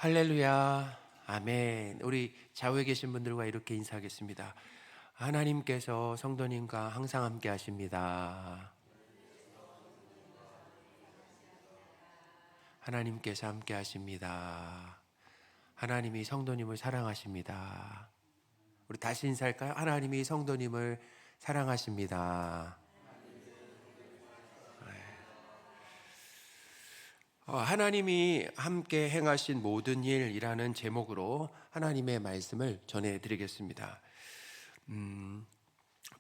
할렐루야, 아멘. 우리 좌우에 계신 분들과 이렇게 인사하겠습니다. 하나님께서 성도님과 항상 함께 하십니다. 하나님께서 함께 하십니다. 하나님이 성도님을 사랑하십니다. 우리 다시 인사할까요? 하나님이 성도님을 사랑하십니다. 하나님이 함께 행하신 모든 일이라는 제목으로 하나님의 말씀을 전해드리겠습니다.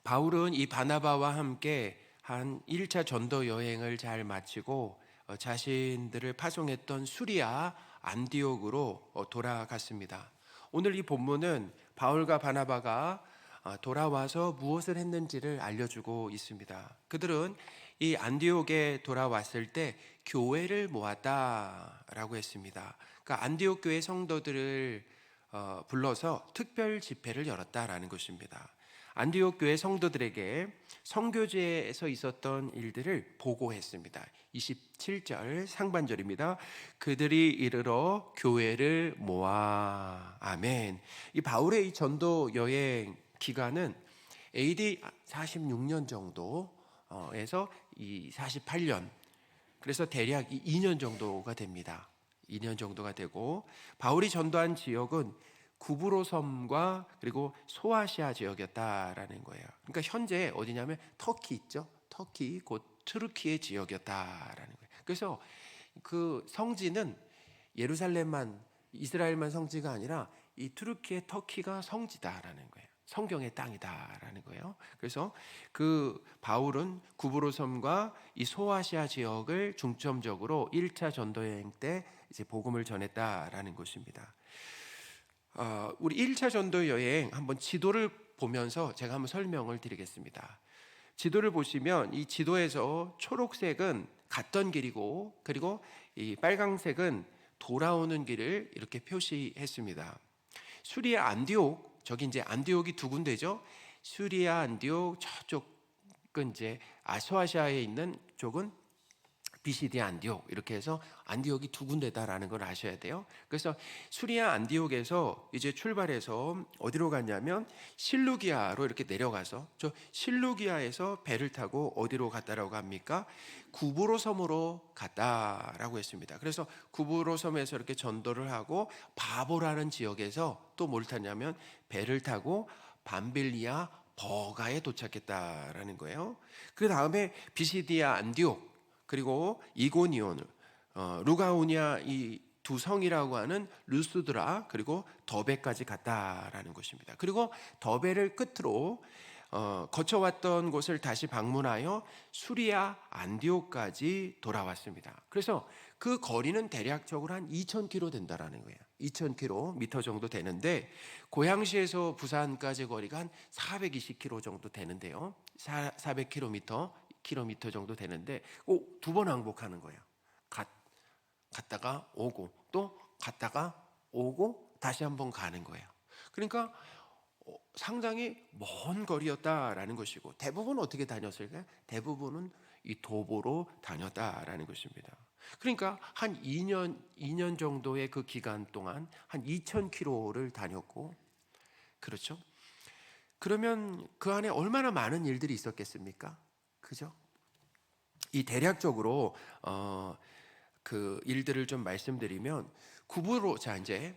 바울은 이 바나바와 함께 한 1차 전도 여행을 잘 마치고 자신들을 파송했던 수리아 안디옥으로 돌아갔습니다. 오늘 이 본문은 바울과 바나바가 돌아와서 무엇을 했는지를 알려주고 있습니다. 그들은 이 안디옥에 돌아왔을 때 교회를 모았다라고 했습니다. 그러니까 안디옥 교회 성도들을 불러서 특별 집회를 열었다라는 것입니다. 안디옥 교회 성도들에게 선교제에서 있었던 일들을 보고했습니다. 27절 상반절입니다. 그들이 이르러 교회를 모아. 아멘. 이 바울의 이 전도 여행 기간은 AD 46년 정도에서 이 48년, 그래서 대략 2년 정도가 됩니다. 2년 정도가 되고, 바울이 전도한 지역은 구브로 섬과 그리고 소아시아 지역이었다라는 거예요. 그러니까 현재 어디냐면 터키 있죠? 터키, 곧 트루키의 지역이었다라는 거예요. 그래서 그 성지는 예루살렘만, 이스라엘만 성지가 아니라 이 트루키의 터키가 성지다라는 거예요. 성경의 땅이다라는 거예요. 그래서 그 바울은 구브로 섬과 이 소아시아 지역을 중점적으로 1차 전도여행 때 이제 복음을 전했다라는 것입니다. 우리 1차 전도 여행 한번 지도를 보면서 제가 한번 설명을 드리겠습니다. 지도를 보시면 이 지도에서 초록색은 갔던 길이고, 그리고 이 빨강색은 돌아오는 길을 이렇게 표시했습니다. 수리아 안디옥, 저기 이제 안디옥이 두 군데죠. 수리아 안디옥, 저쪽은 이제 소아시아에 있는 쪽은 비시디 안디옥, 이렇게 해서 안디옥이 두 군데다라는 걸 아셔야 돼요. 그래서 수리아 안디옥에서 이제 출발해서 어디로 갔냐면 실루기아로 이렇게 내려가서, 저 실루기아에서 배를 타고 어디로 갔다라고 합니까? 구브로 섬으로 갔다라고 했습니다. 그래서 구브로 섬에서 이렇게 전도를 하고 바보라는 지역에서 또 뭘 탔냐면 배를 타고 밤빌리아 버가에 도착했다라는 거예요. 그 다음에 비시디아 안디옥, 그리고 이고니온, 루가오니아 이 두 성이라고 하는 루스드라, 그리고 더베까지 갔다라는 것입니다. 그리고 더베를 끝으로 거쳐왔던 곳을 다시 방문하여 수리아 안디옥까지 돌아왔습니다. 그래서 그 거리는 대략적으로 한 2,000km 된다라는 거예요. 2,000km 정도 되는데, 고양시에서 부산까지 거리가 한 420km 정도 되는데요. 400km 정도 되는데 두 번 왕복하는 거예요. 갔다가 오고, 또 갔다가 오고, 다시 한번 가는 거예요. 그러니까 상당히 먼 거리였다라는 것이고, 대부분 어떻게 다녔을까요? 대부분은 이 도보로 다녔다라는 것입니다. 그러니까 한 2년 정도의 그 기간 동안 한 2,000km를 다녔고, 그렇죠? 그러면 그 안에 얼마나 많은 일들이 있었겠습니까? 그죠? 이 대략적으로 그 일들을 좀 말씀드리면, 구브로, 자 이제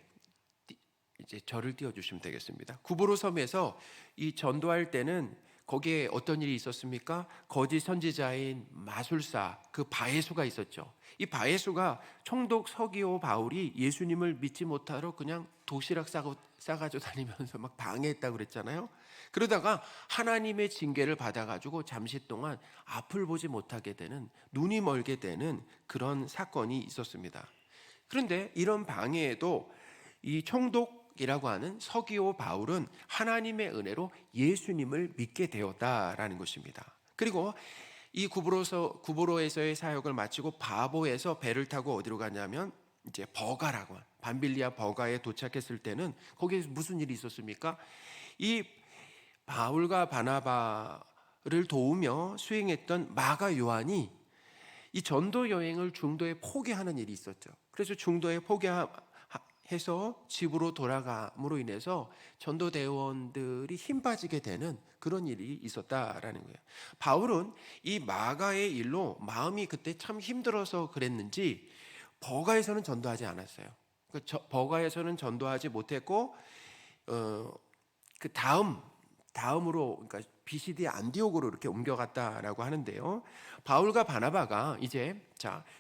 절을 띄워주시면 되겠습니다. 구브로 섬에서 이 전도할 때는 거기에 어떤 일이 있었습니까? 거짓 선지자인 마술사, 그 바예수가 있었죠. 이 바예수가 총독 서기오 바울이 예수님을 믿지 못하러 그냥 도시락 싸가지고 다니면서 막 방해했다고 그랬잖아요. 그러다가 하나님의 징계를 받아가지고 잠시 동안 앞을 보지 못하게 되는, 눈이 멀게 되는 그런 사건이 있었습니다. 그런데 이런 방해에도 이 총독이라고 하는 서기오 바울은 하나님의 은혜로 예수님을 믿게 되었다라는 것입니다. 그리고 이 구브로에서의 사역을 마치고 바보에서 배를 타고 어디로 가냐면 이제 버가라고, 밤빌리아 버가에 도착했을 때는 거기에 무슨 일이 있었습니까? 이 바울과 바나바를 도우며 수행했던 마가 요한이 이 전도 여행을 중도에 포기하는 일이 있었죠. 그래서 중도에 해서 집으로 돌아감으로 인해서 전도대원들이 힘 빠지게 되는 그런 일이 있었다라는 거예요. 바울은 이 마가의 일로 마음이 그때 참 힘들어서 그랬는지 버가에서는 전도하지 않았어요. 버가에서는 전도하지 못했고 그 다음으로, 그러니까 비시디 안디옥으로 이렇게 옮겨갔다라고 하는데요. 바울과 바나바가 이제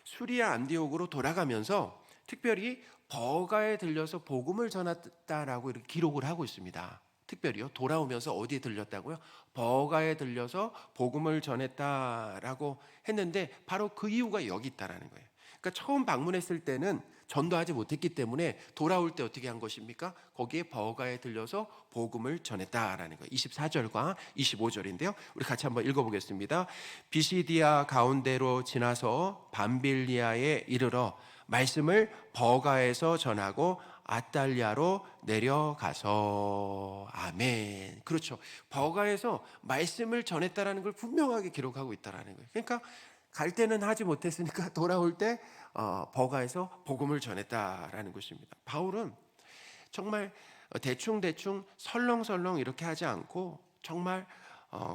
수리아 안디옥으로 돌아가면서 특별히 버가에 들려서 복음을 전했다라고 이렇게 기록을 하고 있습니다. 특별히요, 돌아오면서 어디에 들렸다고요? 버가에 들려서 복음을 전했다라고 했는데 바로 그 이유가 여기 있다라는 거예요. 그러니까 처음 방문했을 때는 전도하지 못했기 때문에 돌아올 때 어떻게 한 것입니까? 거기에 버가에 들려서 복음을 전했다라는 거예요. 24절과 25절인데요. 우리 같이 한번 읽어보겠습니다. 비시디아 가운데로 지나서 밤빌리아에 이르러 말씀을 버가에서 전하고 아달리아로 내려가서. 아멘. 그렇죠. 버가에서 말씀을 전했다라는 걸 분명하게 기록하고 있다라는 거예요. 그러니까 갈 때는 하지 못했으니까 돌아올 때 버가에서 복음을 전했다라는 것입니다. 바울은 정말 대충 설렁설렁 이렇게 하지 않고 정말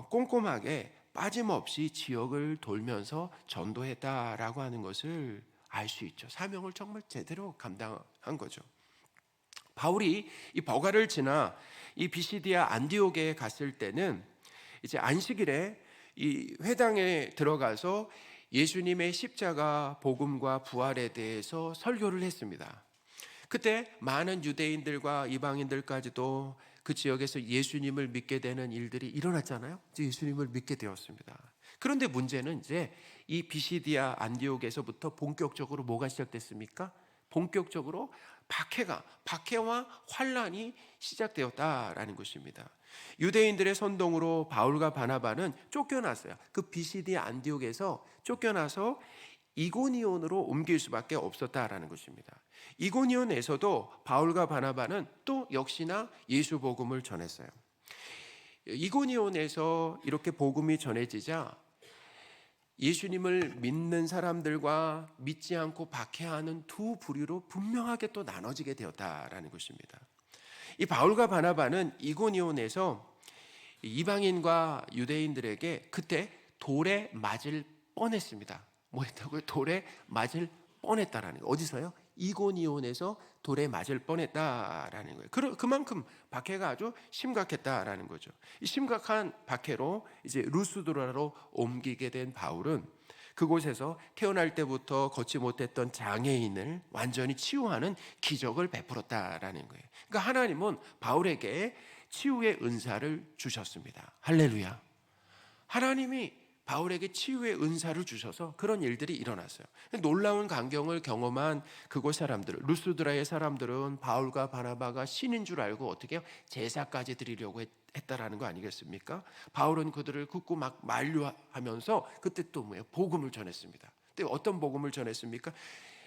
꼼꼼하게 빠짐없이 지역을 돌면서 전도했다라고 하는 것을 알 수 있죠. 사명을 정말 제대로 감당한 거죠. 바울이 이 버가를 지나 이 비시디아 안디옥에 갔을 때는 이제 안식일에 이 회당에 들어가서 예수님의 십자가 복음과 부활에 대해서 설교를 했습니다. 그때 많은 유대인들과 이방인들까지도 그 지역에서 예수님을 믿게 되는 일들이 일어났잖아요. 이제 예수님을 믿게 되었습니다. 그런데 문제는 이제 이 비시디아 안디옥에서부터 본격적으로 뭐가 시작됐습니까? 본격적으로 박해와 환란이 시작되었다라는 것입니다. 유대인들의 선동으로 바울과 바나바는 쫓겨났어요. 그 비시디아 안디옥에서 쫓겨나서 이고니온으로 옮길 수밖에 없었다라는 것입니다. 이고니온에서도 바울과 바나바는 또 역시나 예수 복음을 전했어요. 이고니온에서 이렇게 복음이 전해지자 예수님을 믿는 사람들과 믿지 않고 박해하는 두 부류로 분명하게 또 나눠지게 되었다라는 것입니다. 이 바울과 바나바는 이고니온에서 이방인과 유대인들에게 그때 돌에 맞을 뻔했습니다. 뭐 했다고요? 돌에 맞을 뻔했다라는 거예요. 어디서요? 이고니온에서 돌에 맞을 뻔했다라는 거예요. 그만큼 박해가 아주 심각했다라는 거죠. 이 심각한 박해로 이제 루스드라로 옮기게 된 바울은 그곳에서 태어날 때부터 걷지 못했던 장애인을 완전히 치유하는 기적을 베풀었다라는 거예요. 그러니까 하나님은 바울에게 치유의 은사를 주셨습니다. 할렐루야. 하나님이 바울에게 치유의 은사를 주셔서 그런 일들이 일어났어요. 놀라운 광경을 경험한 그곳 사람들, 루스드라의 사람들은 바울과 바나바가 신인 줄 알고 어떻게 해요? 제사까지 드리려고 했다라는 거 아니겠습니까? 바울은 그들을 굳고 막 만류하면서 그때 또 뭐예요? 복음을 전했습니다. 근데 어떤 복음을 전했습니까?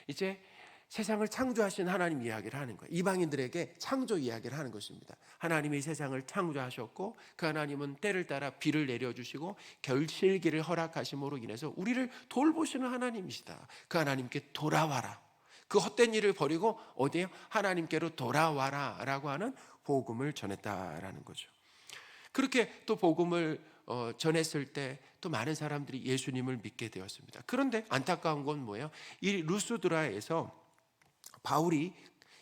이제 세상을 창조하신 하나님 이야기를 하는 거예요. 이방인들에게 창조 이야기를 하는 것입니다. 하나님이 세상을 창조하셨고 그 하나님은 때를 따라 비를 내려주시고 결실기를 허락하심으로 인해서 우리를 돌보시는 하나님이시다. 그 하나님께 돌아와라. 그 헛된 일을 버리고 어디에요? 하나님께로 돌아와라 라고 하는 복음을 전했다라는 거죠. 그렇게 또 복음을 전했을 때 또 많은 사람들이 예수님을 믿게 되었습니다. 그런데 안타까운 건 뭐예요? 이 루스드라에서 바울이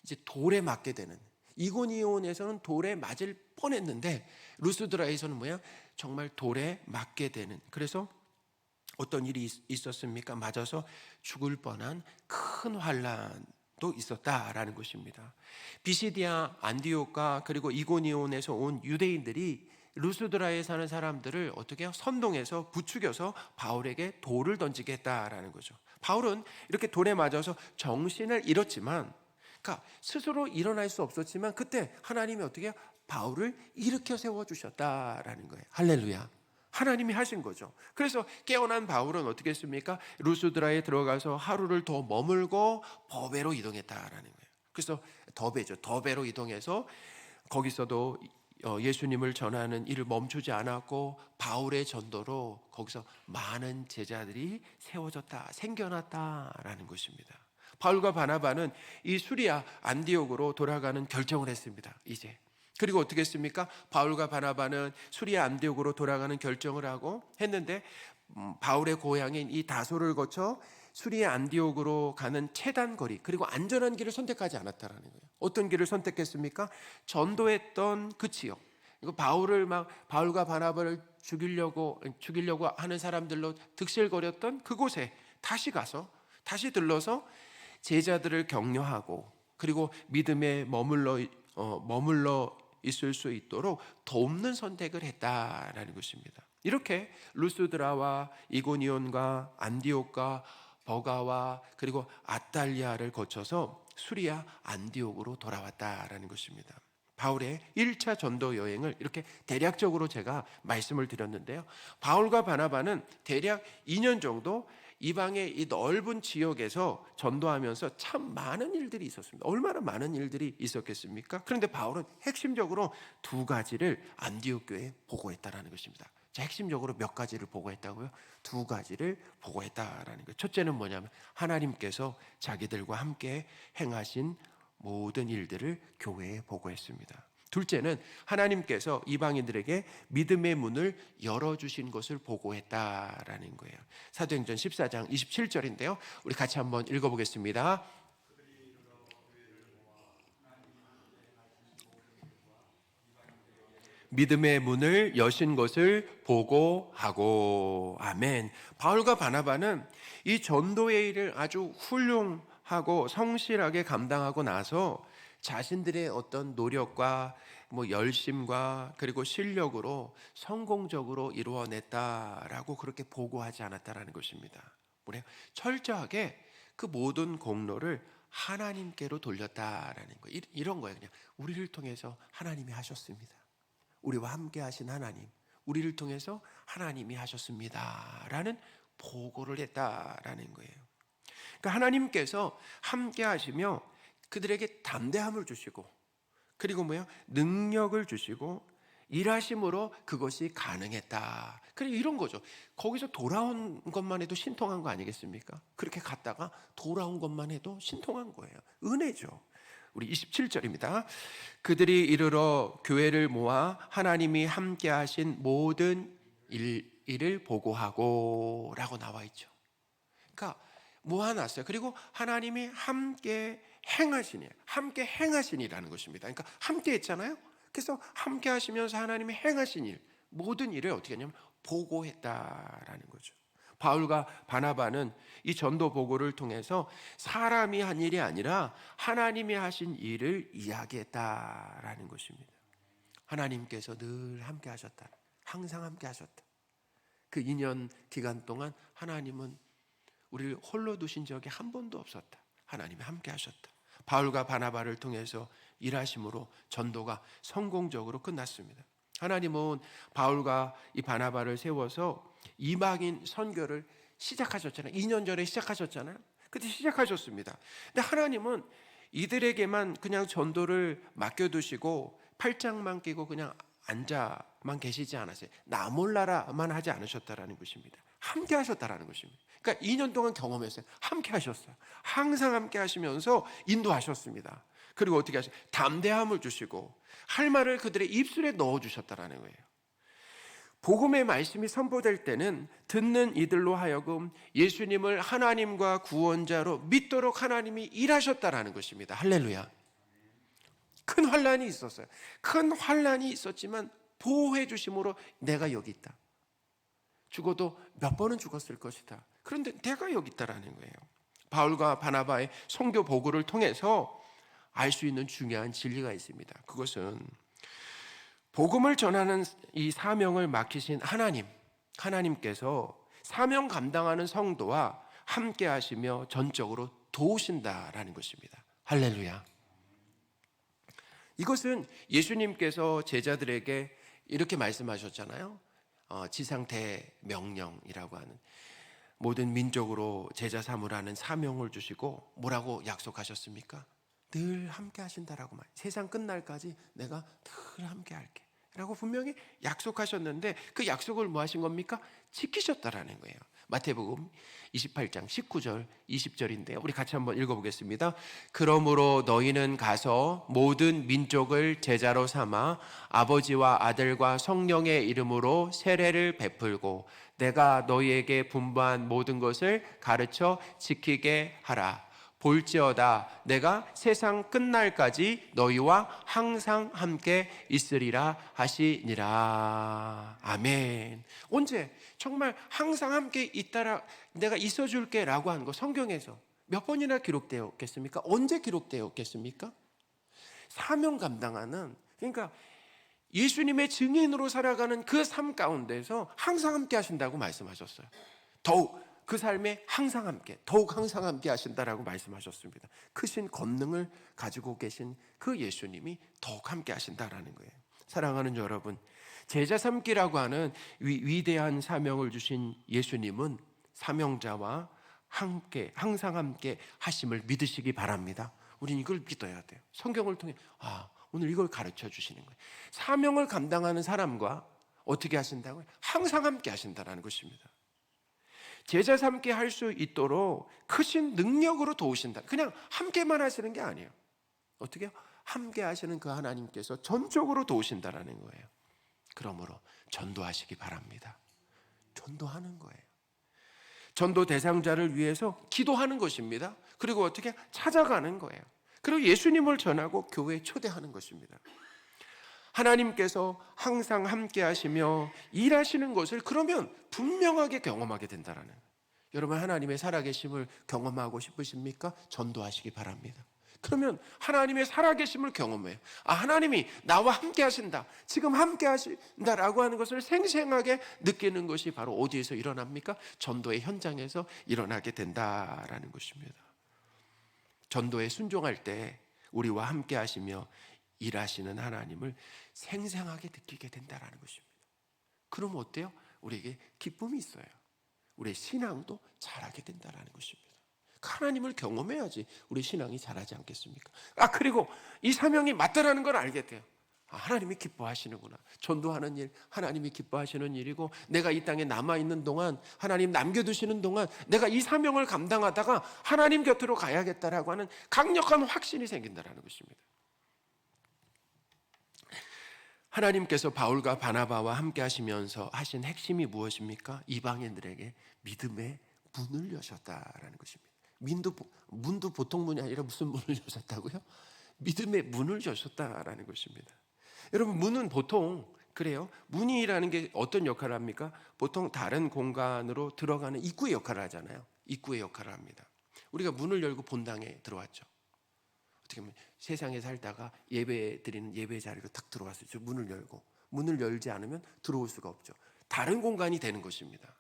이제 돌에 맞게 되는, 이고니온에서는 돌에 맞을 뻔했는데 루스드라에서는 뭐야? 정말 돌에 맞게 되는. 그래서 어떤 일이 있었습니까? 맞아서 죽을 뻔한 큰 환란도 있었다라는 것입니다. 비시디아 안디옥과 그리고 이고니온에서 온 유대인들이 루스드라에 사는 사람들을 어떻게 해요? 선동해서 부추겨서 바울에게 돌을 던지게 했다라는 거죠. 바울은 이렇게 돌에 맞아서 정신을 잃었지만, 그러니까 스스로 일어날 수 없었지만 그때 하나님이 어떻게 해요? 바울을 일으켜 세워주셨다라는 거예요. 할렐루야. 하나님이 하신 거죠. 그래서 깨어난 바울은 어떻게 했습니까? 루스드라에 들어가서 하루를 더 머물고 더베로 이동했다라는 거예요. 그래서 더베로 이동해서 거기서도 예수님을 전하는 일을 멈추지 않았고 바울의 전도로 거기서 많은 제자들이 생겨났다라는 것입니다. 바울과 바나바는 이 수리아 안디옥으로 돌아가는 결정을 했습니다. 이제. 그리고 어떻게 했습니까? 바울과 바나바는 수리아 안디옥으로 돌아가는 결정을 하고 했는데 바울의 고향인 이 다소를 거쳐 수리아 안디옥으로 가는 최단 거리, 그리고 안전한 길을 선택하지 않았다라는 거예요. 어떤 길을 선택했습니까? 전도했던 그 지역. 이거 바울과 바나바를 죽이려고 하는 사람들로 득실거렸던 그곳에 다시 들러서 제자들을 격려하고, 그리고 믿음에 머물러 있을 수 있도록 돕는 선택을 했다라는 것입니다. 이렇게 루스드라와 이고니온과 안디옥과 버가와 그리고 아탈리아를 거쳐서 수리아 안디옥으로 돌아왔다라는 것입니다. 바울의 1차 전도 여행을 이렇게 대략적으로 제가 말씀을 드렸는데요. 바울과 바나바는 대략 2년 정도 이방의 이 넓은 지역에서 전도하면서 참 많은 일들이 있었습니다. 얼마나 많은 일들이 있었겠습니까? 그런데 바울은 핵심적으로 두 가지를 안디옥 교회에 보고했다라는 것입니다. 자, 핵심적으로 몇 가지를 보고했다고요? 두 가지를 보고했다라는 것. 첫째는 뭐냐면 하나님께서 자기들과 함께 행하신 모든 일들을 교회에 보고했습니다. 둘째는 하나님께서 이방인들에게 믿음의 문을 열어주신 것을 보고했다라는 거예요. 사도행전 14장 27절인데요. 우리 같이 한번 읽어보겠습니다. 믿음의 문을 여신 것을 보고하고. 아멘. 바울과 바나바는 이 전도의 일을 아주 훌륭하고 성실하게 감당하고 나서 자신들의 어떤 노력과 열심과 그리고 실력으로 성공적으로 이루어냈다라고 그렇게 보고하지 않았다라는 것입니다. 뭐래요? 철저하게 그 모든 공로를 하나님께로 돌렸다라는 거예요. 이런 거예요. 그냥 우리를 통해서 하나님이 하셨습니다. 우리와 함께 하신 하나님, 우리를 통해서 하나님이 하셨습니다 라는 보고를 했다라는 거예요. 그러니까 하나님께서 함께 하시며 그들에게 담대함을 주시고, 그리고 능력을 주시고 일하심으로 그것이 가능했다. 그리고 이런 거죠. 거기서 돌아온 것만 해도 신통한 거 아니겠습니까? 그렇게 갔다가 돌아온 것만 해도 신통한 거예요. 은혜죠. 우리 27절입니다. 그들이 이르러 교회를 모아 하나님이 함께 하신 모든 일을 보고하고 라고 나와 있죠. 그러니까 모아놨어요. 그리고 하나님이 함께 행하시니라는 것입니다. 그러니까 함께 했잖아요. 그래서 함께 하시면서 하나님이 행하신 일, 모든 일을 어떻게 했냐면 보고했다라는 거죠. 바울과 바나바는 이 전도 보고를 통해서 사람이 한 일이 아니라 하나님이 하신 일을 이야기했다라는 것입니다. 하나님께서 늘 함께 하셨다. 항상 함께 하셨다. 그 2년 기간 동안 하나님은 우리를 홀로 두신 적이 한 번도 없었다. 하나님이 함께 하셨다. 바울과 바나바를 통해서 일하심으로 전도가 성공적으로 끝났습니다. 하나님은 바울과 이 바나바를 세워서 이방인 선교를 시작하셨잖아요. 2년 전에 시작하셨잖아요. 그때 시작하셨습니다. 근데 하나님은 이들에게만 그냥 전도를 맡겨두시고 팔짱만 끼고 그냥 앉아만 계시지 않았어요. 나 몰라라만 하지 않으셨다라는 것입니다. 함께 하셨다라는 것입니다. 그러니까 2년 동안 경험했어요. 함께 하셨어요. 항상 함께 하시면서 인도하셨습니다. 그리고 어떻게 하셨어요? 담대함을 주시고 할 말을 그들의 입술에 넣어주셨다라는 거예요. 복음의 말씀이 선포될 때는 듣는 이들로 하여금 예수님을 하나님과 구원자로 믿도록 하나님이 일하셨다라는 것입니다. 할렐루야. 큰 환난이 있었어요. 큰 환난이 있었지만 보호해 주심으로 내가 여기 있다. 죽어도 몇 번은 죽었을 것이다. 그런데 내가 여기 있다라는 거예요. 바울과 바나바의 선교 보고를 통해서 알 수 있는 중요한 진리가 있습니다. 그것은 복음을 전하는 이 사명을 맡기신 하나님께서 사명 감당하는 성도와 함께 하시며 전적으로 도우신다라는 것입니다. 할렐루야. 이것은 예수님께서 제자들에게 이렇게 말씀하셨잖아요. 지상 대명령이라고 하는 모든 민족으로 제자 삼으라는 사명을 주시고 뭐라고 약속하셨습니까? 늘 함께 하신다라고 세상 끝날까지 내가 늘 함께 할게 라고 분명히 약속하셨는데 그 약속을 뭐 하신 겁니까? 지키셨다라는 거예요. 마태복음 28장 19절 20절인데요. 우리 같이 한번 읽어보겠습니다. 그러므로 너희는 가서 모든 민족을 제자로 삼아 아버지와 아들과 성령의 이름으로 세례를 베풀고 내가 너희에게 분부한 모든 것을 가르쳐 지키게 하라. 볼지어다 내가 세상 끝날까지 너희와 항상 함께 있으리라 하시니라. 아멘. 언제? 정말 항상 함께 있다라, 내가 있어줄게 라고 하는 거 성경에서 몇 번이나 기록되었겠습니까? 언제 기록되었겠습니까? 사명 감당하는, 그러니까 예수님의 증인으로 살아가는 그 삶 가운데서 항상 함께 하신다고 말씀하셨어요. 더욱 그 삶에 항상 함께, 더욱 항상 함께 하신다라고 말씀하셨습니다. 크신 권능을 가지고 계신 그 예수님이 더욱 함께 하신다라는 거예요. 사랑하는 여러분, 제자 삼기라고 하는 위대한 사명을 주신 예수님은 사명자와 함께, 항상 함께 하심을 믿으시기 바랍니다. 우린 이걸 믿어야 돼요. 성경을 통해 오늘 이걸 가르쳐 주시는 거예요. 사명을 감당하는 사람과 어떻게 하신다고요? 항상 함께 하신다는 것입니다. 제자 삼게 할 수 있도록 크신 능력으로 도우신다. 그냥 함께만 하시는 게 아니에요. 어떻게 해요? 함께 하시는 그 하나님께서 전적으로 도우신다라는 거예요. 그러므로 전도하시기 바랍니다. 전도하는 거예요. 전도 대상자를 위해서 기도하는 것입니다. 그리고 어떻게 찾아가는 거예요. 그리고 예수님을 전하고 교회에 초대하는 것입니다. 하나님께서 항상 함께 하시며 일하시는 것을 그러면 분명하게 경험하게 된다라는 거예요. 여러분, 하나님의 살아계심을 경험하고 싶으십니까? 전도하시기 바랍니다. 그러면 하나님의 살아계심을 경험해요. 하나님이 나와 함께 하신다, 지금 함께 하신다라고 하는 것을 생생하게 느끼는 것이 바로 어디에서 일어납니까? 전도의 현장에서 일어나게 된다라는 것입니다. 전도에 순종할 때 우리와 함께 하시며 일하시는 하나님을 생생하게 느끼게 된다는 것입니다. 그럼 어때요? 우리에게 기쁨이 있어요. 우리의 신앙도 자라게 된다는 것입니다. 하나님을 경험해야지 우리 신앙이 자라지 않겠습니까? 그리고 이 사명이 맞다라는 걸 알게 돼요. 하나님이 기뻐하시는구나. 전도하는 일, 하나님이 기뻐하시는 일이고, 내가 이 땅에 남아있는 동안, 하나님 남겨두시는 동안 내가 이 사명을 감당하다가 하나님 곁으로 가야겠다라고 하는 강력한 확신이 생긴다는 것입니다. 하나님께서 바울과 바나바와 함께 하시면서 하신 핵심이 무엇입니까? 이방인들에게 믿음의 문을 여셨다라는 것입니다. 문도 보통 문이 아니라 무슨 문을 여셨다고요? 믿음의 문을 여셨다라는 것입니다. 여러분, 문은 보통 그래요. 문이라는 게 어떤 역할을 합니까? 보통 다른 공간으로 들어가는 입구의 역할을 하잖아요. 입구의 역할을 합니다. 우리가 문을 열고 본당에 들어왔죠. 어떻게 보면 세상에 살다가 예배 드리는 예배 자리로 딱 들어왔어요. 문을 열고, 문을 열지 않으면 들어올 수가 없죠. 다른 공간이 되는 것입니다.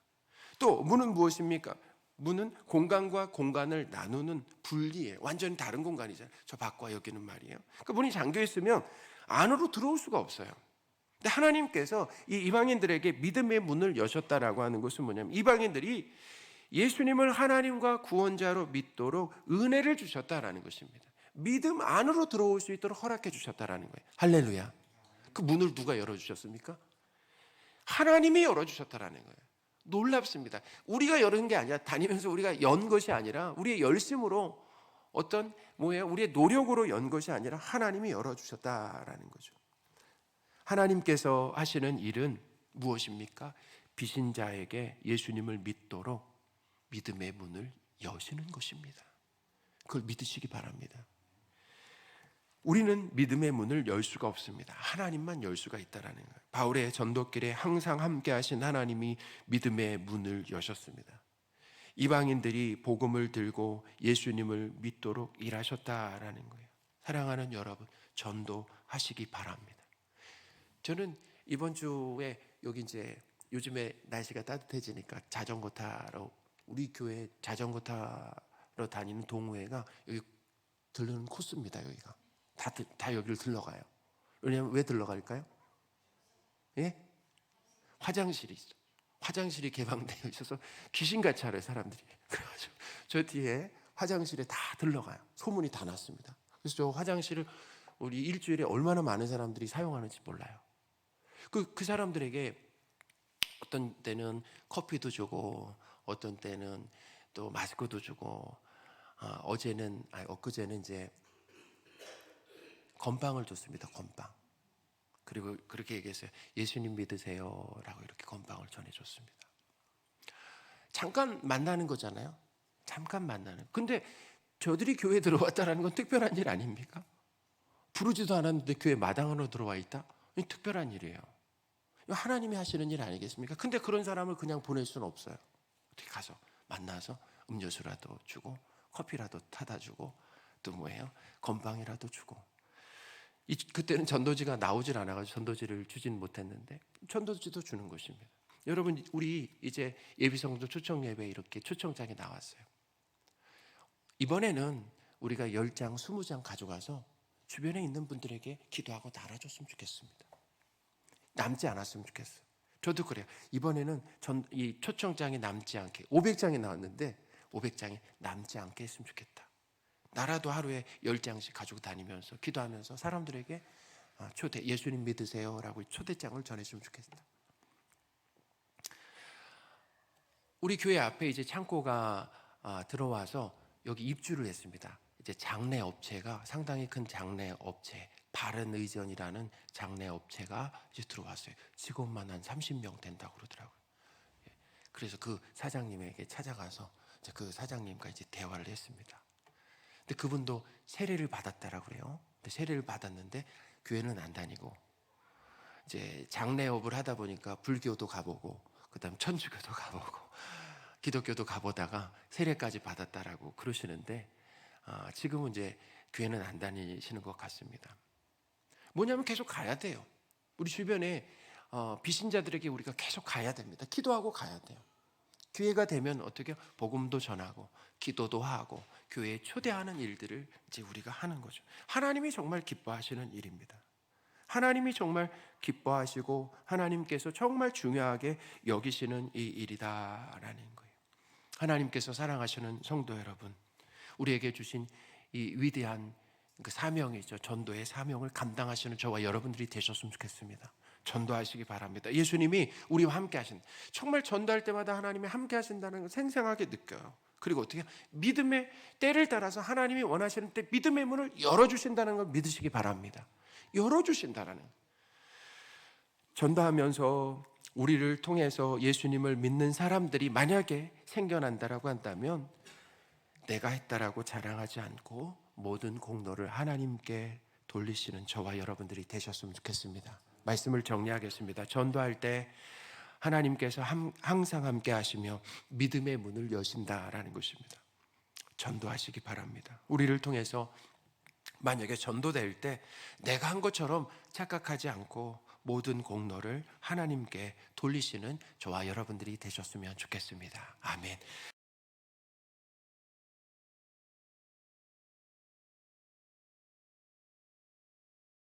또 문은 무엇입니까? 문은 공간과 공간을 나누는 분리예요. 완전히 다른 공간이잖아요. 저 밖과 여기는 말이에요. 그러니까 문이 잠겨 있으면 안으로 들어올 수가 없어요. 근데 하나님께서 이 이방인들에게 믿음의 문을 여셨다라고 하는 것은 뭐냐면, 이방인들이 예수님을 하나님과 구원자로 믿도록 은혜를 주셨다라는 것입니다. 믿음 안으로 들어올 수 있도록 허락해 주셨다라는 거예요. 할렐루야. 그 문을 누가 열어주셨습니까? 하나님이 열어주셨다라는 거예요. 놀랍습니다. 우리가 열은 게 아니라, 다니면서 우리가 연 것이 아니라, 우리의 열심으로 우리의 노력으로 연 것이 아니라 하나님이 열어주셨다라는 거죠. 하나님께서 하시는 일은 무엇입니까? 비신자에게 예수님을 믿도록 믿음의 문을 여시는 것입니다. 그걸 믿으시기 바랍니다. 우리는 믿음의 문을 열 수가 없습니다. 하나님만 열 수가 있다라는 거예요. 바울의 전도길에 항상 함께 하신 하나님이 믿음의 문을 여셨습니다. 이방인들이 복음을 들고 예수님을 믿도록 일하셨다라는 거예요. 사랑하는 여러분, 전도하시기 바랍니다. 저는 이번 주에 여기 이제 요즘에 날씨가 따뜻해지니까 자전거 타러, 우리 교회 자전거 타러 다니는 동호회가 여기 들르는 코스입니다. 여기가 다 여기를 들러가요. 왜냐하면 왜 들러갈까요? 예? 화장실이 있어. 화장실이 개방되어 있어서 귀신같이 알아요, 사람들이. 그래가지고 저 뒤에 화장실에 다 들러가요. 소문이 다 났습니다. 그래서 저 화장실을 우리 일주일에 얼마나 많은 사람들이 사용하는지 몰라요. 그 사람들에게 어떤 때는 커피도 주고, 어떤 때는 또 마스크도 주고, 엊그제는 이제 건빵을 줬습니다. 건빵. 그리고 그렇게 얘기했어요. 예수님 믿으세요라고 이렇게 건빵을 전해줬습니다. 잠깐 만나는 거잖아요. 잠깐 만나는. 근데 저들이 교회에 들어왔다는 건 특별한 일 아닙니까? 부르지도 않았는데 교회 마당으로 들어와 있다? 이 특별한 일이에요. 이거 하나님이 하시는 일 아니겠습니까? 근데 그런 사람을 그냥 보낼 수는 없어요. 어떻게 가서 만나서 음료수라도 주고 커피라도 타다 주고 또 뭐예요? 건빵이라도 주고. 그때는 전도지가 나오질 않아가지고 전도지를 주진 못했는데 전도지도 주는 것입니다. 여러분, 우리 이제 예비성도 초청 예배 이렇게 초청장이 나왔어요. 이번에는 우리가 10장, 20장 가져가서 주변에 있는 분들에게 기도하고 나눠줬으면 좋겠습니다. 남지 않았으면 좋겠어요. 저도 그래요. 이번에는 이 초청장이 남지 않게, 500장이 나왔는데 500장이 남지 않게 했으면 좋겠다. 나라도 하루에 10장씩 가지고 다니면서 기도하면서 사람들에게 예수님 믿으세요라고 초대장을 전했으면 좋겠다. 우리 교회 앞에 이제 창고가 들어와서 여기 입주를 했습니다. 이제 장례 업체가, 상당히 큰 장례 업체, 바른의전이라는 장례 업체가 이제 들어왔어요. 직원만 한 30명 된다고 그러더라고요. 그래서 그 사장님에게 찾아가서 그 사장님과 이제 대화를 했습니다. 근데 그분도 세례를 받았다라고 그래요. 근데 세례를 받았는데 교회는 안 다니고 이제 장례업을 하다 보니까 불교도 가보고 그다음 천주교도 가보고 기독교도 가보다가 세례까지 받았다라고 그러시는데 지금은 이제 교회는 안 다니시는 것 같습니다. 뭐냐면 계속 가야 돼요. 우리 주변에 비신자들에게 우리가 계속 가야 됩니다. 기도하고 가야 돼요. 기회가 되면 어떻게 복음도 전하고 기도도 하고 교회에 초대하는 일들을 이제 우리가 하는 거죠. 하나님이 정말 기뻐하시는 일입니다. 하나님이 정말 기뻐하시고 하나님께서 정말 중요하게 여기시는 이 일이다라는 거예요. 하나님께서 사랑하시는 성도 여러분, 우리에게 주신 이 위대한 그 사명이죠. 전도의 사명을 감당하시는 저와 여러분들이 되셨으면 좋겠습니다. 전도하시기 바랍니다. 예수님이 우리와 함께 하신다. 정말 전도할 때마다 하나님이 함께 하신다는 걸 생생하게 느껴요. 그리고 어떻게 믿음의 때를 따라서 하나님이 원하시는 때 믿음의 문을 열어주신다는 걸 믿으시기 바랍니다. 열어주신다라는, 전도하면서 우리를 통해서 예수님을 믿는 사람들이 만약에 생겨난다라고 한다면 내가 했다라고 자랑하지 않고 모든 공로를 하나님께 돌리시는 저와 여러분들이 되셨으면 좋겠습니다. 말씀을 정리하겠습니다. 전도할 때 하나님께서 항상 함께 하시며 믿음의 문을 여신다라는 것입니다. 전도하시기 바랍니다. 우리를 통해서 만약에 전도될 때 내가 한 것처럼 착각하지 않고 모든 공로를 하나님께 돌리시는 저와 여러분들이 되셨으면 좋겠습니다. 아멘.